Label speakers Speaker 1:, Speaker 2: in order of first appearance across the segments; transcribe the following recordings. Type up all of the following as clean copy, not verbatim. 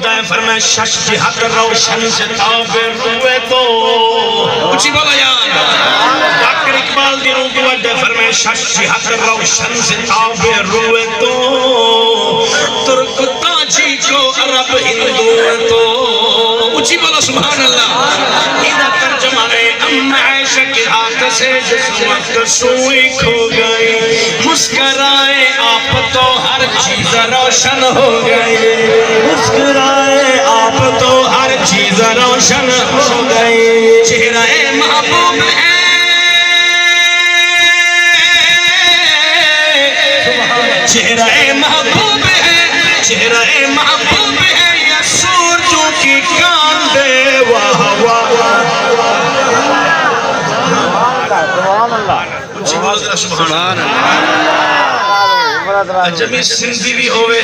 Speaker 1: ہے فرمائے شش جہت روشن سے تابر روئے تو اچھی بولا یاد ڈاکٹر اقبال دی روح توجہ ہے فرمائے شش جہت روشن سے تابر روئے تو ترک تاجی کو عرب ہندو تو اچھی بولا سبحان اللہ ہیدہ ترجمہ ہے ام عائشہ کے ہاتھ سے جس وقت سوئی کھو گئی مسکرائے آپ تو ہر چیز روشن ہو گئی مسکرائے آپ تو ہر چیز روشن ہو گئی چہرہ محبوب ہے چہرہ محبوب ہے چہرہ محبوب ہے یا سورجوں کی کاندے واہ واہ سبحان اللہ جمی سندھی بھی ہوئے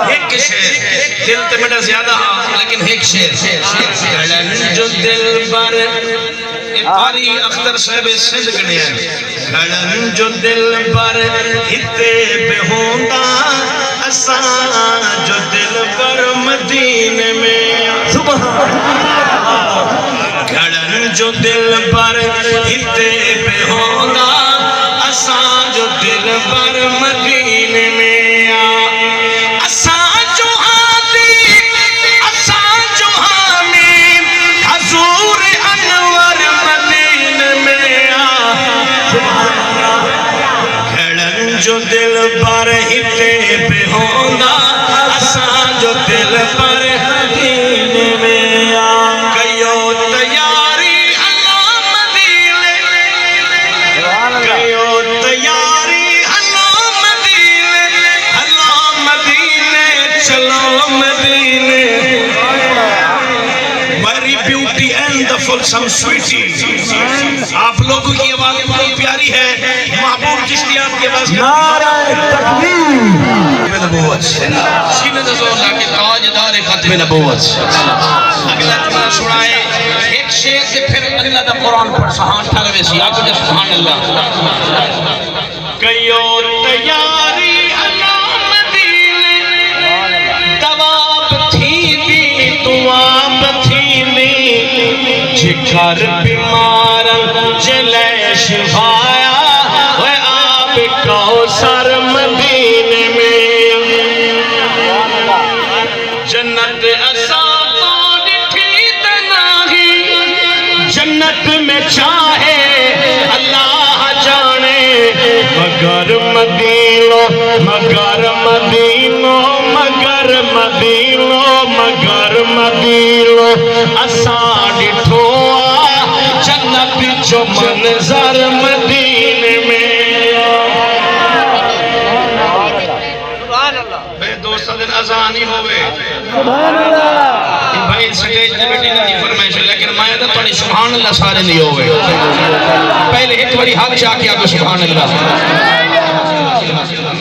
Speaker 1: ایک شیر دل تے میڈا زیادہ لیکن ایک شیر گھڑن جو دل بر پاری اختر صاحب سندھ گھڑے ہیں گھڑن جو دل بر ہتے بے ہوندہ اسان جو دل بر مدینے میں گھڑن جو دل بر ہتے بے ہوندہ اسان جو دل بر مدینے میں اسان جو حاضر اسان جو حامین حضور انور مدینے میں گھڑن جو دل بر ہتے بے ہوندہ اسان جو دل بر مدینے میں سم سویٹی آپ لوگوں کی آواز بہت پیاری ہے محبوب چشتی آپ کے پاس نعرہ تکبیر نبوت سینہ نزول لاکے تاجدار ختم نبوت اگلا تمہیں سنائے ایک شیر سے پھر اللہ دا قرآن پر سہان ٹھلوے سی آگے دے سبحان اللہ کئیو تیاری اللہ مدینے دواب تھی دی دواب تھی دی جھکر بیمارن جلے شفایا وہ آپ کوثر مدینے میں جنت اسا تو ڈٹھی تناہی جنت میں چاہے اللہ جانے مگر مدینو مگر مدینو مگر مدینو مگر مدینو اسا ڈٹھو جنت جو منظر مدینے میں بے دوستہ دن ازانی ہوئے بھائی سٹیج نے بیٹی نہیں فرمائش لیکن مائدہ توڑی سبحان اللہ سارے نہیں ہوئے پہلے ایک بڑی حق چاہ کیا کہ سبحان اللہ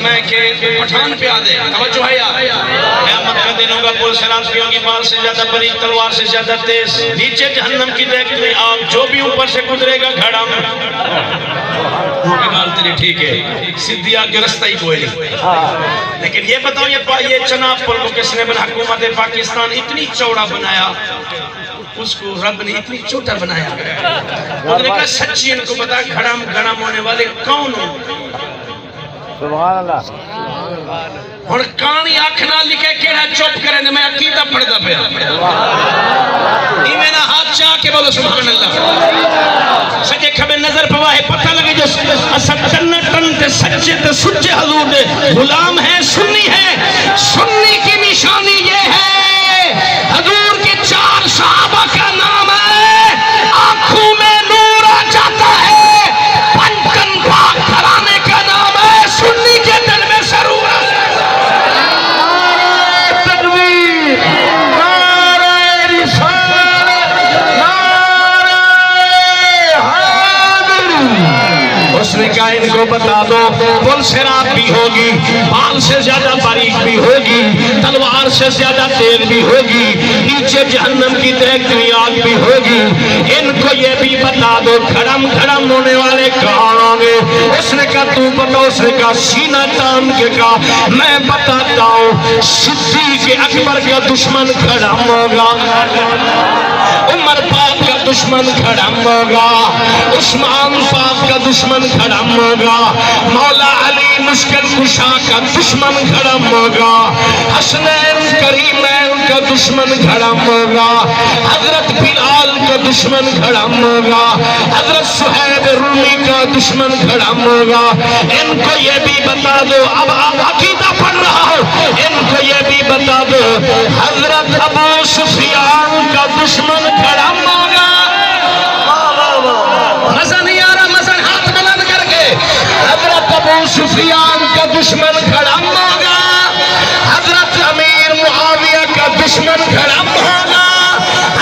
Speaker 1: میں کہ پٹھان پہ آدھے توجہ ہے یا قیامت کا دن ہوگا پول سراسیوں کی بال سے زیادہ بری تلوار سے زیادہ تیز نیچے جہنم کی دیکھتے آپ جو بھی اوپر سے گزرے گا گھڑا میں گال تیری ٹھیک ہے سدھی آگے رستہ ہی کوئی نہیں لیکن یہ بتاؤ یہ چناب پل کو کس نے بنا حکومت پاکستان اتنی چوڑا بنایا اس کو رب نے اتنی چھوٹا بنایا انہوں نے کہا سچی ان کو بتا گھڑام گھڑام ہونے والے کون ہوں
Speaker 2: سبحان اللہ
Speaker 1: اور کانی آنکھنا لکھے کیڑا چوپ کرنے میں عقیدہ پڑھتا پہ ایمینا ہاتھ چاہ کے بولو سبحان اللہ سجے کھبے نظر پوا ہے پتہ لگے جو اسد جنتن تے سچے تے سچے حضور دے غلام ہے سنی کی نشانی یہ ہے حضور کے 4 صحابہ کا نام ہے آنکھوں میں نور آ جاتا ہے پنکن پاک گھرانے کا نام ہے سنی کے دل میں سرور اس نے کہا ان کو بتا دو پل سراب بھی ہوگی بال سے زیادہ باریک بھی ہوگی
Speaker 3: تلوار سے زیادہ تیز بھی ہوگی، نیچے جہنم کی دہکتی آگ بھی ہوگی۔ ان کو یہ بھی بتا دو دھڑم دھڑم ہونے والے کہاں ہوں گے؟ اس نے کہا تو بتا، اس نے کہا سینہ تان کے کہا میں بتاتا ہوں، صدیق اکبر کا دشمن دھڑم ہوگا، عمر پاک کا دشمن دھڑم ہوگا، عثمان پاک کا دشمن دھڑم ہوگا، مولا علی مشکل کشا کا دشمن دھڑم ہوگا، حسنین کریمین کا دشمن دھڑم ہوگا، حضرت بلال کا دشمن دھڑم ہوگا، حضرت صہیب رومی کا دشمن دھڑم ہوگا۔ ان کو یہ بھی بتا دو، اب آپ عقیدہ پڑھ رہا ہو، ان کو یہ بھی بتا دو حضرت ابو سفیان کا دشمن دھڑم ہوگا۔ مزہ نہیں آ رہا؟ مزہ ہاتھ بلند کر کے حضرت ابو سفیان کا دشمن دھڑم ہوگا، حضرت امیر معاویہ کا دشمن دھڑم ہوگا،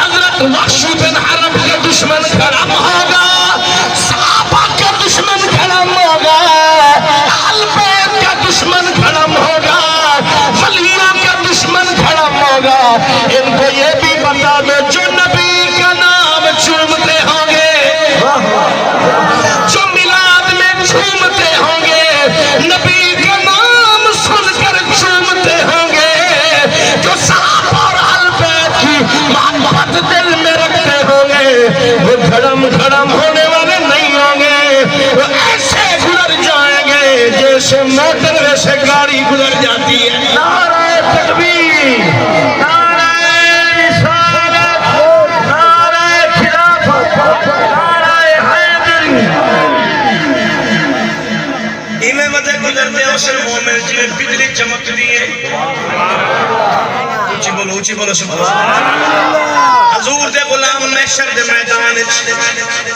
Speaker 3: حضرت وحش بن حرب کا دشمن دھڑم ہوگا، صحابہ کا دشمن دھڑم ہوگا، اہل بیت کا دشمن دھڑم ہوگا، ولیوں کا دشمن دھڑم ہوگا۔ ان کو یہ بھی بتا دو جو نبی کا نام چومتے ہوں گے، جو میلاد میں چومتے ہوں گے، نبی کا نام سن کر چومتے ہوں گے، جو صحابہ اور اہل بیت کی محبت دل میں رکھتے ہوں گے، وہ دھڑم دھڑم ہونے والے نہیں ہوں گے، وہ ایسے گزر جائیں گے جیسے موٹر ویسے گاڑی گزر جاتی ہے۔ نعرہ تکبیر، نعرہ رسالت، نعرہ خلافت، نعرہ حیدری۔
Speaker 1: ایمیں مدے گزرتے ہیں اسے مومن جی میں بجلی چمک دیئے، اونچی بولو سبحان اللہ۔ حضور دے غلام محشر دے میدان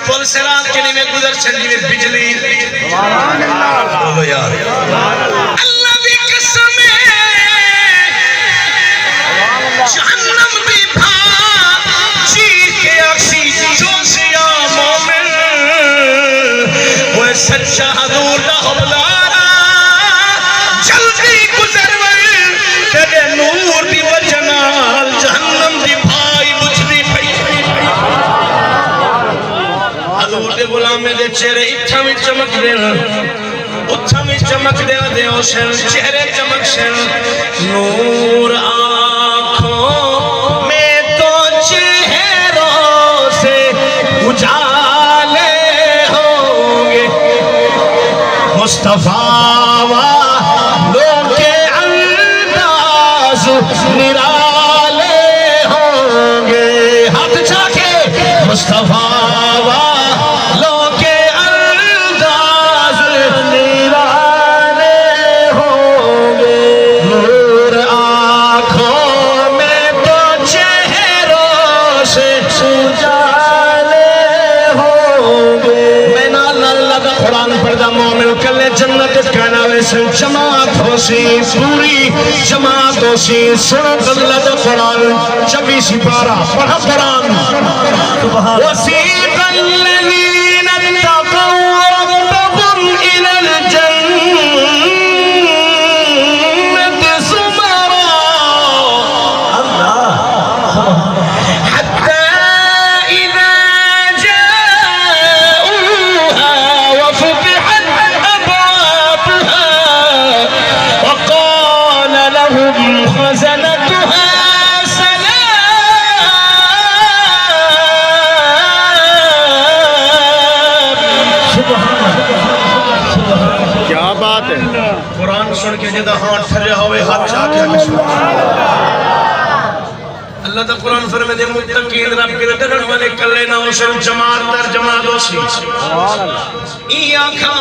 Speaker 1: پل سرات کے میں گزر چلی میں بجلی بولو یار اللہ دی قسم جہنم بھی بھا چیخ کے آکسی جو سیا مومن وہ سچا حضور دا حبلارا جلدی گزر ور تیرے نور دی وجنال جہنم دی بھائی بجلی پئی۔ حضور دے غلامے دے چہرے اتھا میں چمک دینا، اتھا میں چمک دینا دے اوشن چہرے چمک شن، نور آنکھوں میں تو چہروں سے اجالے ہوں گے، مصطفیٰ والوں کے انداز نرالے ہوں گے، ہاتھ چھا کے مصطفیٰ والوں کے انداز نرالے ہوں گے، نور آنکھوں میں تو چہروں سے اجالے ہوں گے۔ میں نال اللہ دا قرآن پڑھدا مومن کلے جنت کہنا ویسے جماعت ہو سی، پوری جماعت ہو سی، سنو اللہ دا قرآن 24 پارہ پڑھا قرآن۔ وَسِيقَ الَّذِينَ اتَّقَوْا رَبَّهُمْ إِلَى الْجَنَّةِ زُمَرًا حَتَّى إِذَا جَاءُوهَا وَفُتِحَتْ أَبْوَابُهَا وَقَالَ لَهُمْ خَزَنَتُهَا
Speaker 2: کیا بات ہے؟
Speaker 1: قرآن سن کے جدہ ہاتھ پھر رہا ہوئے ہاتھ چاہ کے ہمیں اللہ تا قرآن فرمے دے متقین رب کے ڈرن والے کلے نہ ہو سن جماعت در جماعت ہو سی۔ ای آنکھاں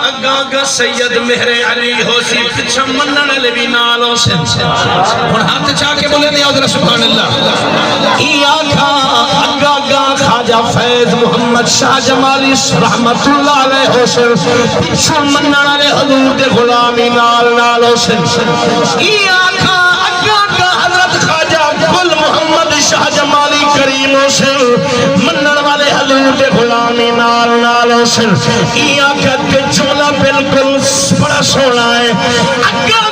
Speaker 1: اگا گا سید مہر علی ہو سی، پچھا منن علی بھی نال ہو سن۔ اور ہاتھ چاہ کے بولے دیا ادھر سبحان اللہ۔ ای آنکھاں اگا گا خواجہ فیض محمد شاہ جمالی رحمت اللہ علیہ ہو سن، پچھا منن علی حضور دے غلامی نال نال ہو سن۔ ای آنکھاں اگا گا حضرت خواجہ گل محمد شاہ جمالی کریم حسن منن والے حضور دے غلامی نال نال حسن۔ ای آنکھا تے چولا بالکل بڑا سونا ہے، اگا